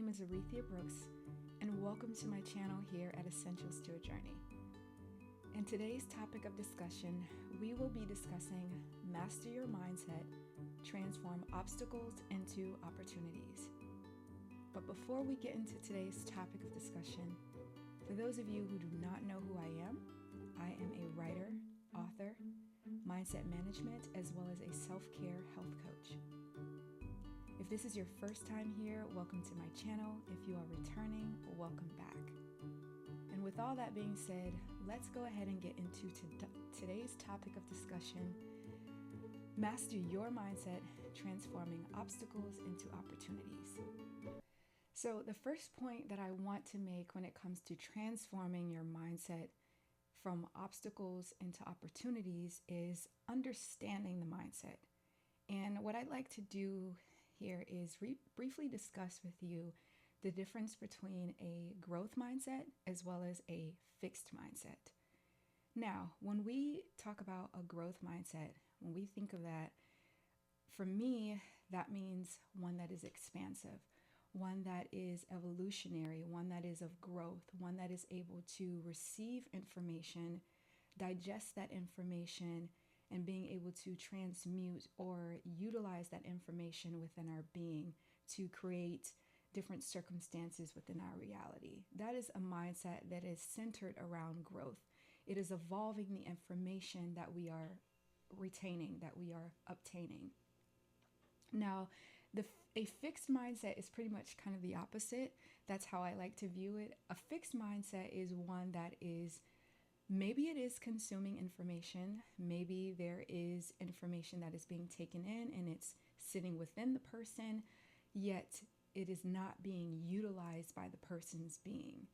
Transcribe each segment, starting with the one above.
name is Aretha Brooks, and welcome to my channel here at Essentials to a Journey. In today's topic of discussion, we will be discussing Master Your Mindset, Transform Obstacles into Opportunities. But before we get into today's topic of discussion, for those of you who do not know who I am a writer, author, mindset management, as well as a self-care health coach. If this is your first time here, welcome to my channel. If you are returning, welcome back. And with all that being said, let's go ahead and get into today's topic of discussion, Master Your Mindset, Transforming Obstacles into Opportunities. So the first point that I want to make when it comes to transforming your mindset from obstacles into opportunities is understanding the mindset. And what I'd like to do here is briefly discuss with you the difference between a growth mindset as well as a fixed mindset. Now, when we talk about a growth mindset, when we think of that, for me, that means one that is expansive, one that is evolutionary, one that is of growth, one that is able to receive information, digest that information, and being able to transmute or utilize that information within our being to create different circumstances within our reality. That is a mindset that is centered around growth. It is evolving the information that we are retaining, that we are obtaining. Now, a fixed mindset is pretty much kind of the opposite. That's how I like to view it. A fixed mindset is one that is, maybe it is consuming information. Maybe there is information that is being taken in and it's sitting within the person, yet it is not being utilized by the person's being.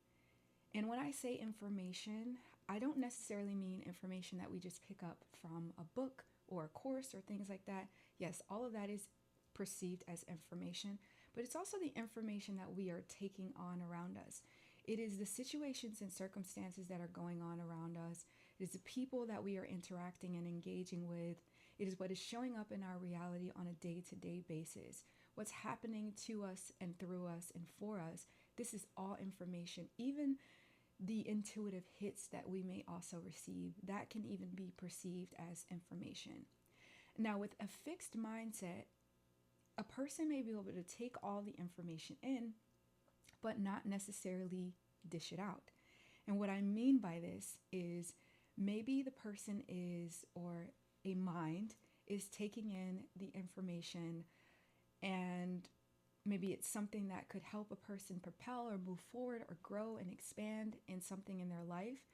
And when I say information, I don't necessarily mean information that we just pick up from a book or a course or things like that. Yes, all of that is perceived as information, but it's also the information that we are taking on around us. It is the situations and circumstances that are going on around us. It is the people that we are interacting and engaging with. It is what is showing up in our reality on a day-to-day basis. What's happening to us and through us and for us. This is all information. Even the intuitive hits that we may also receive, that can even be perceived as information. Now, with a fixed mindset, a person may be able to take all the information in, but not necessarily dish it out. And what I mean by this is maybe the person is, or a mind is taking in the information, and maybe it's something that could help a person propel or move forward or grow and expand in something in their life,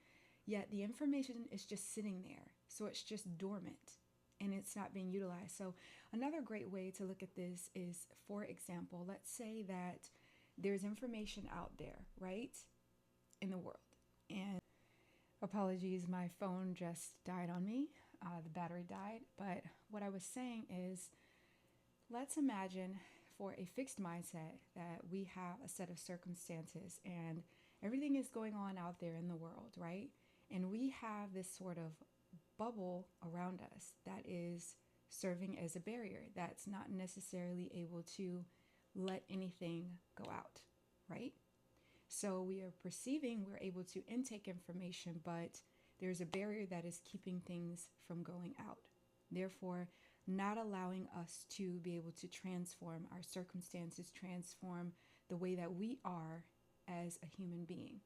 yet the information is just sitting there. So it's just dormant and it's not being utilized. So another great way to look at this is, for example, let's say that there's information out there, right, in the world. And apologies, my phone just died on me. The battery died. But what I was saying is, let's imagine for a fixed mindset that we have a set of circumstances and everything is going on out there in the world, right? And we have this sort of bubble around us that is serving as a barrier that's not necessarily able to let anything go out, right? So we are perceiving, we're able to intake information, but there's a barrier that is keeping things from going out. Therefore, not allowing us to be able to transform our circumstances, transform the way that we are as a human being.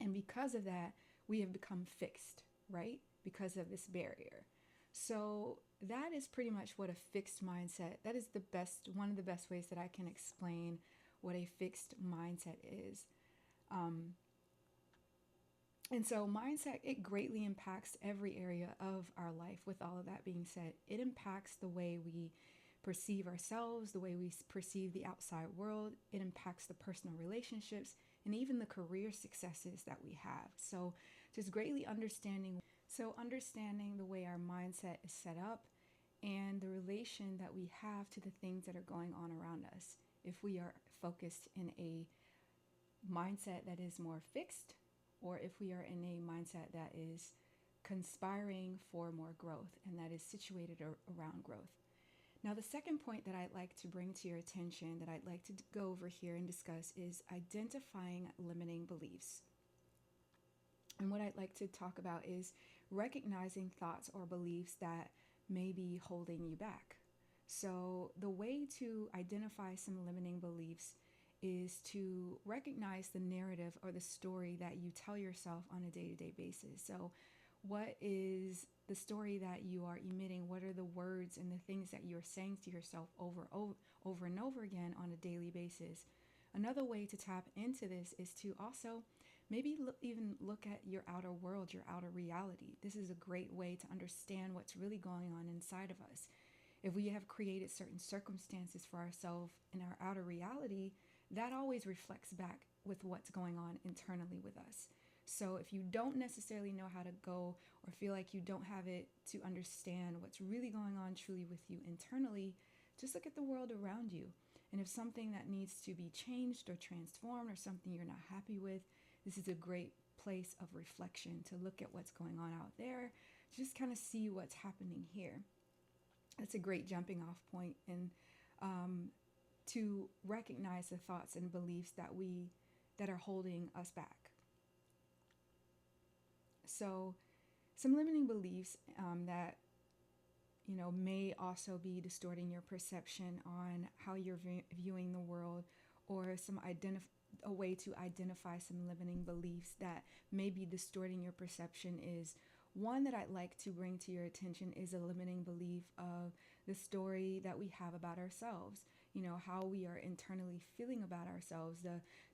And because of that, we have become fixed, right? Because of this barrier. So that is pretty much what a fixed mindset, that is one of the best ways that I can explain what a fixed mindset is. And so mindset, it greatly impacts every area of our life. With all of that being said, it impacts the way we perceive ourselves, the way we perceive the outside world. It impacts the personal relationships and even the career successes that we have. So just greatly understanding the way our mindset is set up and the relation that we have to the things that are going on around us. If we are focused in a mindset that is more fixed, or if we are in a mindset that is conspiring for more growth and that is situated around growth. Now, the second point that I'd like to bring to your attention, that I'd like to go over here and discuss, is identifying limiting beliefs. And what I'd like to talk about is recognizing thoughts or beliefs that may be holding you back. So, the way to identify some limiting beliefs is to recognize the narrative or the story that you tell yourself on a day to day basis. So, what is the story that you are emitting? What are the words and the things that you're saying to yourself over and over again on a daily basis? Another way to tap into this is to also maybe even look at your outer world, your outer reality. This is a great way to understand what's really going on inside of us. If we have created certain circumstances for ourselves in our outer reality, that always reflects back with what's going on internally with us. So if you don't necessarily know how to go or feel like you don't have it to understand what's really going on truly with you internally, just look at the world around you. And if something that needs to be changed or transformed or something you're not happy with, this is a great place of reflection to look at what's going on out there, just kind of see what's happening here. That's a great jumping off point, and to recognize the thoughts and beliefs that are holding us back. So, some limiting beliefs that may also be distorting your perception on how you're viewing the world, or a way to identify some limiting beliefs that may be distorting your perception is one that I'd like to bring to your attention is a limiting belief of the story that we have about ourselves. How we are internally feeling about ourselves.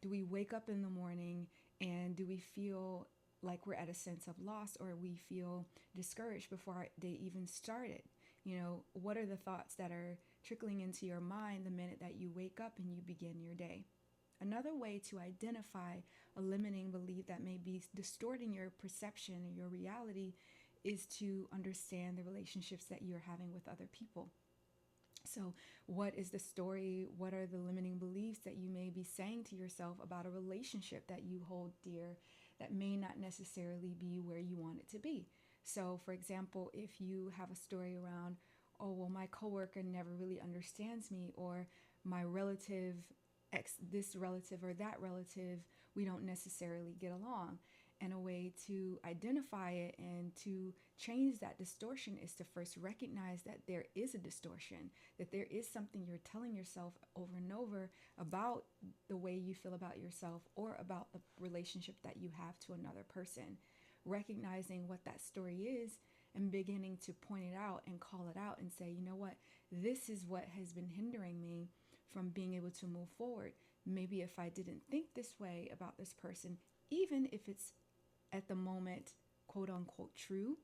Do we wake up in the morning and do we feel like we're at a sense of loss, or we feel discouraged before our day even started? What are the thoughts that are trickling into your mind the minute that you wake up and you begin your day? Another way to identify a limiting belief that may be distorting your perception or your reality is to understand the relationships that you're having with other people. So, what is the story? What are the limiting beliefs that you may be saying to yourself about a relationship that you hold dear that may not necessarily be where you want it to be? So, for example, if you have a story around, oh, well, my coworker never really understands me, or my relative, this relative or that relative, we don't necessarily get along. And a way to identify it and to change that distortion is to first recognize that there is a distortion, that there is something you're telling yourself over and over about the way you feel about yourself or about the relationship that you have to another person. Recognizing what that story is and beginning to point it out and call it out and say, you know what, this is what has been hindering me from being able to move forward. Maybe if I didn't think this way about this person, even if it's at the moment, quote unquote, true,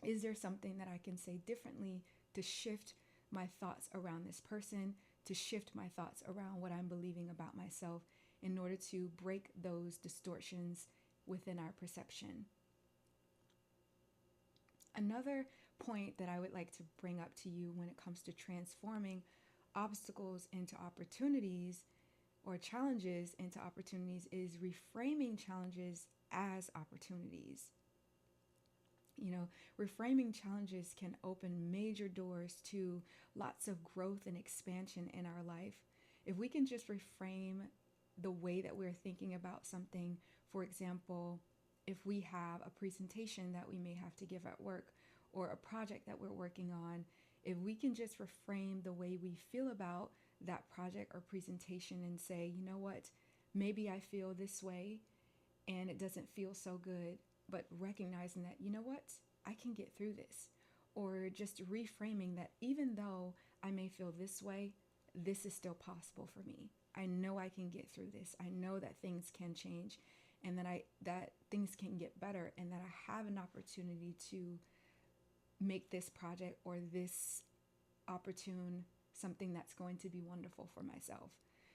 is there something that I can say differently to shift my thoughts around this person, to shift my thoughts around what I'm believing about myself in order to break those distortions within our perception? Another point that I would like to bring up to you when it comes to transforming obstacles into opportunities or challenges into opportunities is reframing challenges as opportunities. Reframing challenges can open major doors to lots of growth and expansion in our life. If we can just reframe the way that we're thinking about something, for example, if we have a presentation that we may have to give at work or a project that we're working on, if we can just reframe the way we feel about that project or presentation and say, you know what, maybe I feel this way and it doesn't feel so good, but recognizing that, you know what, I can get through this. Or just reframing that even though I may feel this way, this is still possible for me. I know I can get through this. I know that things can change and that things can get better, and that I have an opportunity to make this project or this opportune something that's going to be wonderful for myself.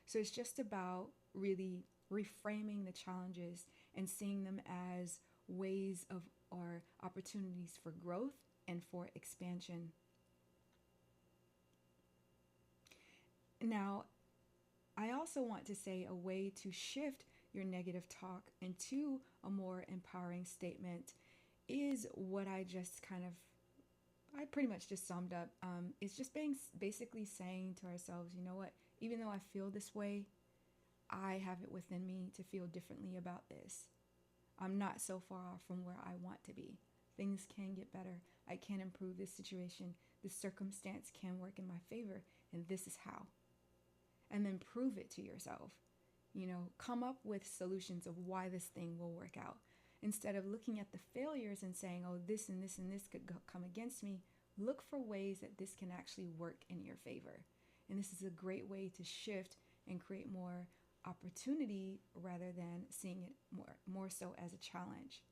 So it's just about really reframing the challenges and seeing them as ways of or opportunities for growth and for expansion. Now, I also want to say a way to shift your negative talk into a more empowering statement is what I just kind of I pretty much just summed up. It's just being basically saying to ourselves, you know what, even though I feel this way, I have it within me to feel differently about this. I'm not so far off from where I want to be. Things can get better. I can improve this situation. This circumstance can work in my favor, and this is how. And then prove it to yourself. You know, come up with solutions of why this thing will work out. Instead of looking at the failures and saying, oh, this and this and this could come against me, look for ways that this can actually work in your favor. And this is a great way to shift and create more opportunity rather than seeing it more so as a challenge.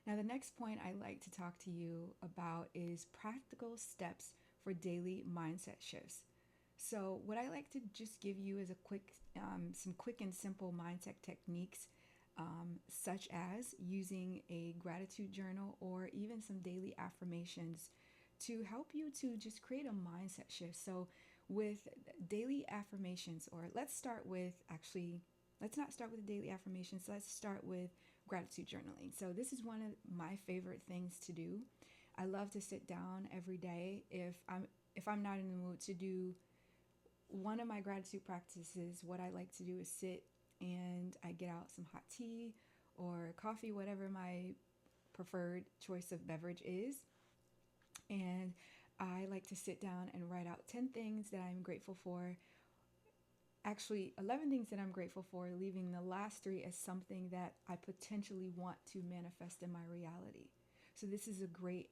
Now, the next point I'd like to talk to you about is practical steps for daily mindset shifts. So, what I like to just give you is some quick and simple mindset techniques, such as using a gratitude journal or even some daily affirmations to help you to just create a mindset shift. So, with daily affirmations, or let's not start with daily affirmations. Let's start with gratitude journaling. So, this is one of my favorite things to do. I love to sit down every day if I'm not in the mood to do one of my gratitude practices. What I like to do is sit and I get out some hot tea or coffee, whatever my preferred choice of beverage is. And I like to sit down and write out 10 things that I'm grateful for. Actually, 11 things that I'm grateful for, leaving the last 3 as something that I potentially want to manifest in my reality. So, this is a great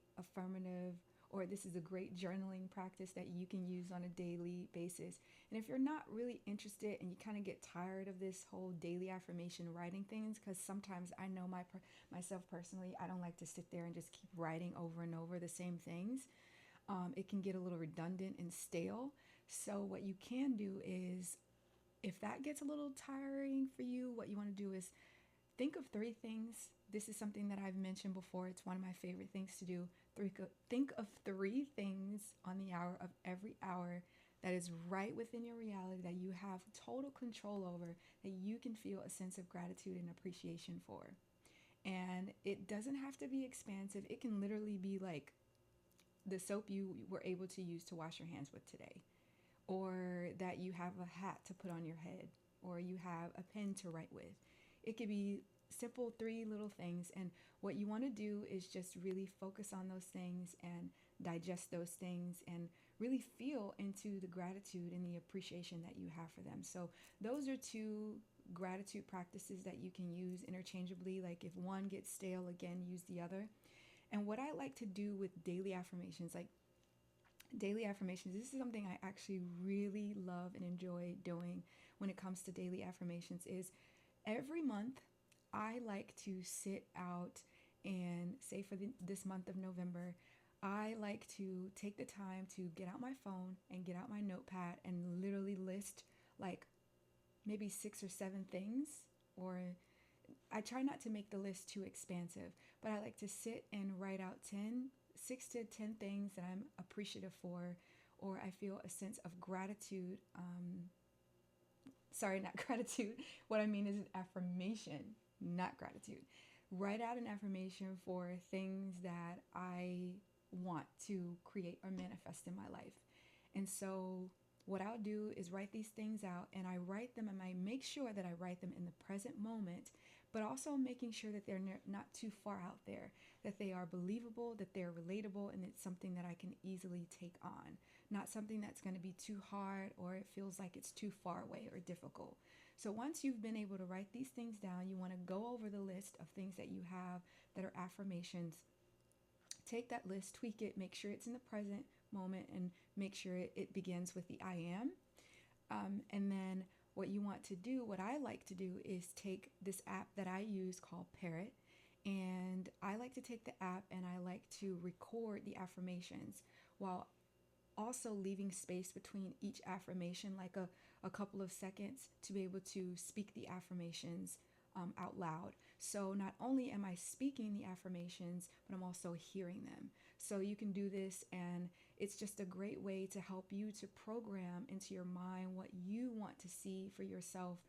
this is a great journaling practice that you can use on a daily basis. And if you're not really interested and you kind of get tired of this whole daily affirmation writing things, because sometimes I know myself personally, I don't like to sit there and just keep writing over and over the same things. It can get a little redundant and stale. So what you can do is, if that gets a little tiring for you, what you want to do is think of 3 things. This is something that I've mentioned before. It's one of my favorite things to do. Think of 3 things on the hour of every hour that is right within your reality that you have total control over, that you can feel a sense of gratitude and appreciation for. And it doesn't have to be expansive. It can literally be like the soap you were able to use to wash your hands with today, or that you have a hat to put on your head, or you have a pen to write with. It could be simple 3 little things. And what you want to do is just really focus on those things and digest those things and really feel into the gratitude and the appreciation that you have for them. So those are 2 gratitude practices that you can use interchangeably. Like if one gets stale, again, use the other. And what I like to do with daily affirmations, this is something I actually really love and enjoy doing when it comes to daily affirmations, is every month I like to sit out and say for this month of November, I like to take the time to get out my phone and get out my notepad and literally list like maybe 6 or 7 things. Or I try not to make the list too expansive, but I like to sit and write out 6 to 10 things that I'm appreciative for, or I feel a sense of gratitude. Sorry, not gratitude. What I mean is an affirmation, not gratitude. Write out an affirmation for things that I want to create or manifest in my life. And so what I'll do is write these things out, and I write them and I make sure that I write them in the present moment, but also making sure that they're not too far out there, that they are believable, that they're relatable, and it's something that I can easily take on. Not something that's going to be too hard or it feels like it's too far away or difficult. So once you've been able to write these things down, you want to go over the list of things that you have that are affirmations. Take that list, tweak it, make sure it's in the present moment, and make sure it begins with the I am. And then what I like to do is take this app that I use called Parrot. And I like to take the app and I like to record the affirmations while also leaving space between each affirmation, like a couple of seconds, to be able to speak the affirmations out loud. So not only am I speaking the affirmations, but I'm also hearing them. So you can do this, and it's just a great way to help you to program into your mind what you want to see for yourself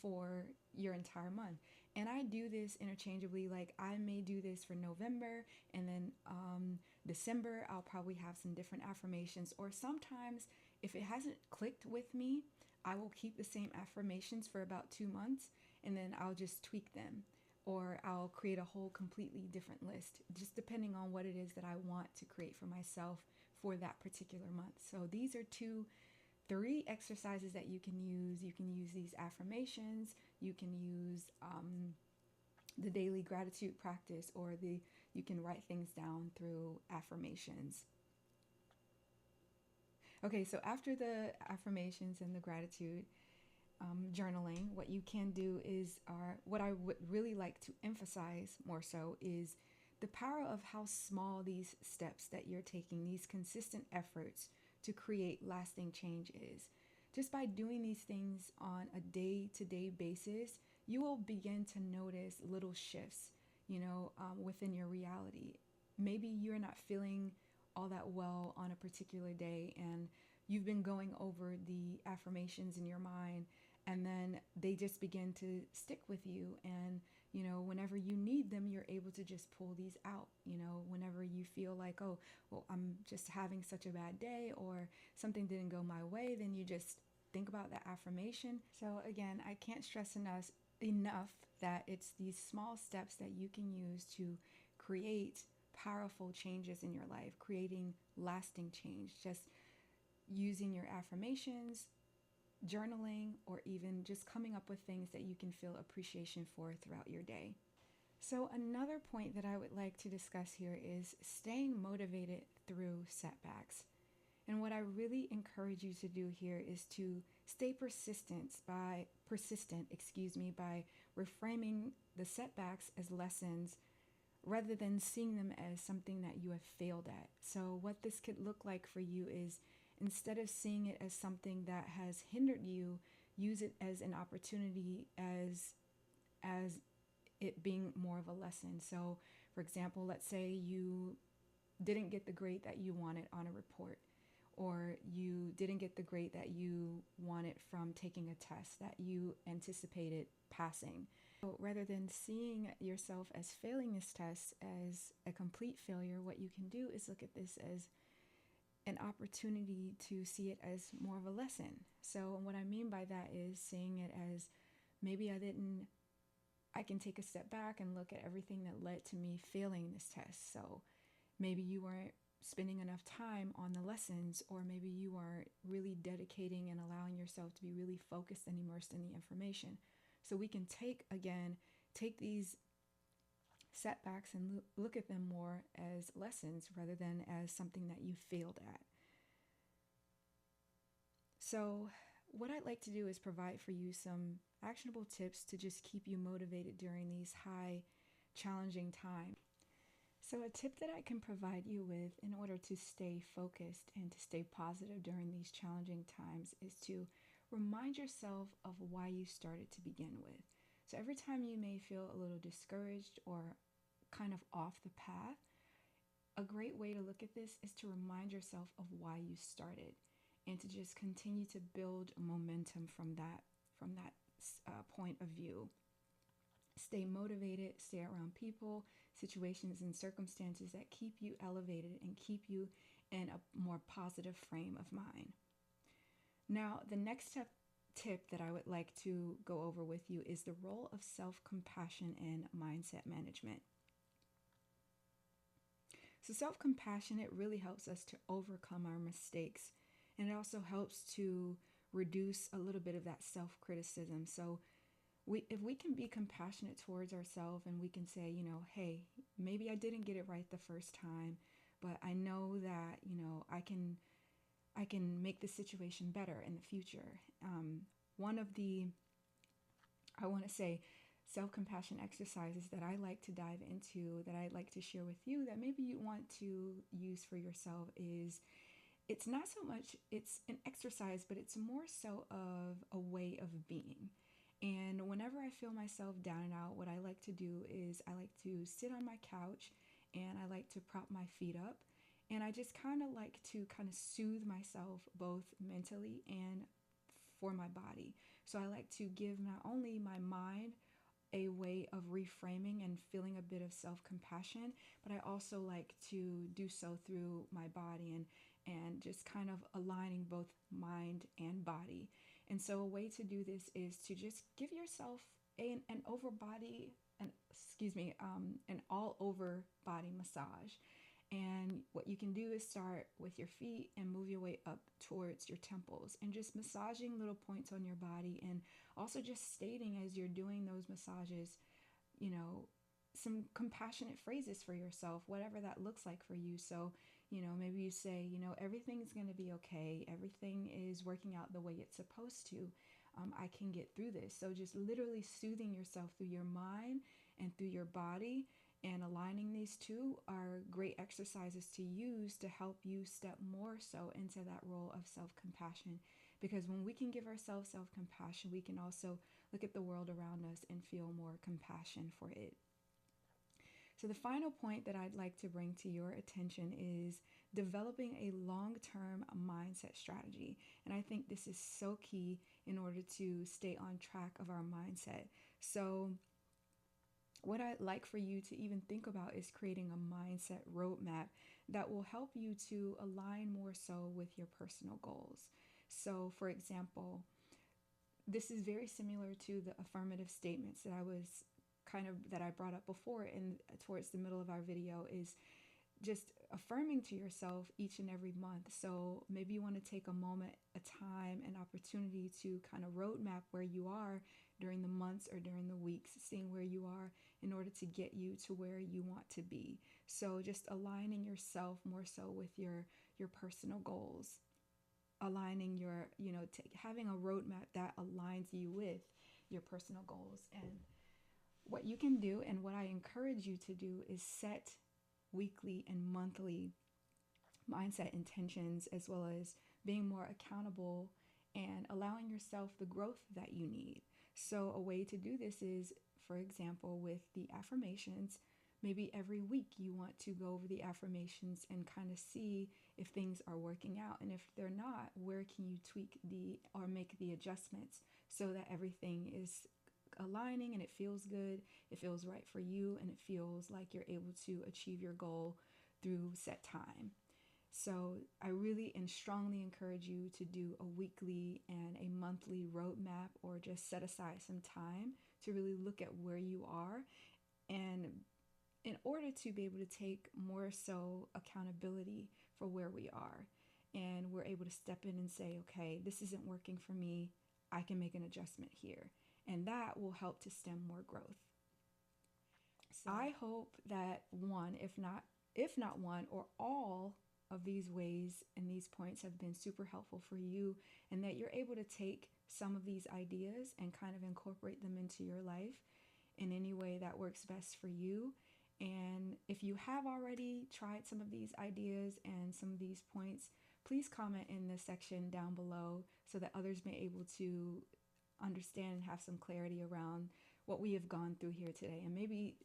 for your entire month. And I do this interchangeably. Like I may do this for November, and then December, I'll probably have some different affirmations. Or sometimes, if it hasn't clicked with me, I will keep the same affirmations for about 2 months, and then I'll just tweak them. Or I'll create a whole completely different list, just depending on what it is that I want to create for myself for that particular month. So these are three exercises that you can use. You can use these affirmations. You can use the daily gratitude practice, or you can write things down through affirmations. Okay, so after the affirmations and the gratitude journaling, what you can do is, what I would really like to emphasize more so is the power of how small these steps that you're taking, these consistent efforts to create lasting change is. Just by doing these things on a day-to-day basis, you will begin to notice little shifts, within your reality. Maybe you're not feeling all that well on a particular day, and you've been going over the affirmations in your mind, and then they just begin to stick with you. And whenever you need them, you're able to just pull these out. Whenever you feel like, oh, well, I'm just having such a bad day, or something didn't go my way, then you just think about that affirmation. So again, I can't stress enough that it's these small steps that you can use to create powerful changes in your life, creating lasting change. Just using your affirmations, journaling, or even just coming up with things that you can feel appreciation for throughout your day. So, another point that I would like to discuss here is staying motivated through setbacks. And what I really encourage you to do here is to stay persistent, by reframing the setbacks as lessons rather than seeing them as something that you have failed at. So what this could look like for you is, instead of seeing it as something that has hindered you, use it as an opportunity, as it being more of a lesson. So for example, let's say you didn't get the grade that you wanted on a report, or you didn't get the grade that you wanted from taking a test that you anticipated passing. So rather than seeing yourself as failing this test as a complete failure, what you can do is look at this as an opportunity to see it as more of a lesson. So what I mean by that is seeing it as, maybe I can take a step back and look at everything that led to me failing this test. So maybe you weren't spending enough time on the lessons, or maybe you aren't really dedicating and allowing yourself to be really focused and immersed in the information. So we can take these setbacks and look at them more as lessons rather than as something that you failed at. So what I'd like to do is provide for you some actionable tips to just keep you motivated during these high, challenging times. So a tip that I can provide you with in order to stay focused and to stay positive during these challenging times is to remind yourself of why you started to begin with. So every time you may feel a little discouraged or kind of off the path, a great way to look at this is to remind yourself of why you started, and to just continue to build momentum from that point of view. Stay motivated, stay around people, situations, and circumstances that keep you elevated and keep you in a more positive frame of mind. Now, the next tip that I would like to go over with you is the role of self-compassion and mindset management. So self-compassion, it really helps us to overcome our mistakes, and it also helps to reduce a little bit of that self-criticism. So if we can be compassionate towards ourselves, and we can say, hey, maybe I didn't get it right the first time, but I know that, I can make the situation better in the future. One of the, I want to say, self-compassion exercises that I like to dive into, that I'd like to share with you, that maybe you want to use for yourself, is, it's not so much, it's an exercise, but it's more so of a way of being. And whenever I feel myself down and out, what I like to do is I like to sit on my couch, and I like to prop my feet up, and I just kind of like to soothe myself, both mentally and for my body. So I like to give not only my mind a way of reframing and feeling a bit of self-compassion, but I also like to do so through my body and just kind of aligning both mind and body. And so a way to do this is to just give yourself an over body, an all over body massage. And what you can do is start with your feet and move your way up towards your temples and just massaging little points on your body, and also just stating as you're doing those massages, you know, some compassionate phrases for yourself, whatever that looks like for you. So, maybe you say, everything's going to be okay. Everything is working out the way it's supposed to. I can get through this. So, just literally soothing yourself through your mind and through your body, and aligning these two are great exercises to use to help you step more so into that role of self compassion. Because when we can give ourselves self compassion, we can also look at the world around us and feel more compassion for it. So, the final point that I'd like to bring to your attention is developing a long term mindset strategy. And I think this is so key in order to stay on track of our mindset. So, what I'd like for you to even think about is creating a mindset roadmap that will help you to align more so with your personal goals. So, for example, this is very similar to the affirmative statements that I brought up before, and towards the middle of our video is just affirming to yourself each and every month. So maybe you want to take a moment, a time, an opportunity to kind of roadmap where you are during the months or during the weeks, seeing where you are in order to get you to where you want to be. So just aligning yourself more so with your personal goals, aligning having a roadmap that aligns you with your personal goals. And what you can do, and what I encourage you to do, is set weekly and monthly mindset intentions, as well as being more accountable and allowing yourself the growth that you need. So, a way to do this is, for example, with the affirmations, maybe every week you want to go over the affirmations and kind of see if things are working out. And if they're not, where can you tweak or make the adjustments so that everything is aligning and it feels good, it feels right for you, and it feels like you're able to achieve your goal through set time. So I really and strongly encourage you to do a weekly and a monthly roadmap, or just set aside some time to really look at where you are, and in order to be able to take more so accountability for where we are, and we're able to step in and say, okay, this isn't working for me, I can make an adjustment here, and that will help to stem more growth. So I hope that if not one or all of these ways and these points have been super helpful for you, and that you're able to take some of these ideas and kind of incorporate them into your life in any way that works best for you. And if you have already tried some of these ideas and some of these points, please comment in the section down below so that others may be able to understand and have some clarity around what we have gone through here today, and maybe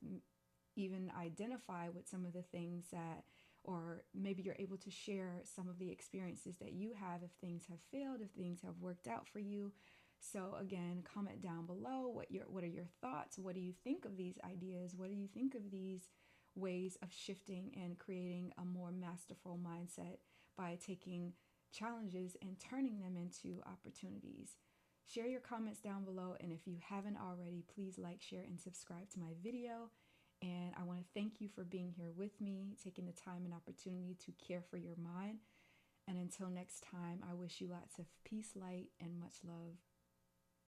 even identify with some of the things that, or maybe you're able to share some of the experiences that you have, if things have failed, if things have worked out for you. So again, comment down below what are your thoughts? What do you think of these ideas? What do you think of these ways of shifting and creating a more masterful mindset by taking challenges and turning them into opportunities? Share your comments down below, and if you haven't already, please like, share, and subscribe to my video. And I want to thank you for being here with me, taking the time and opportunity to care for your mind. And until next time, I wish you lots of peace, light, and much love.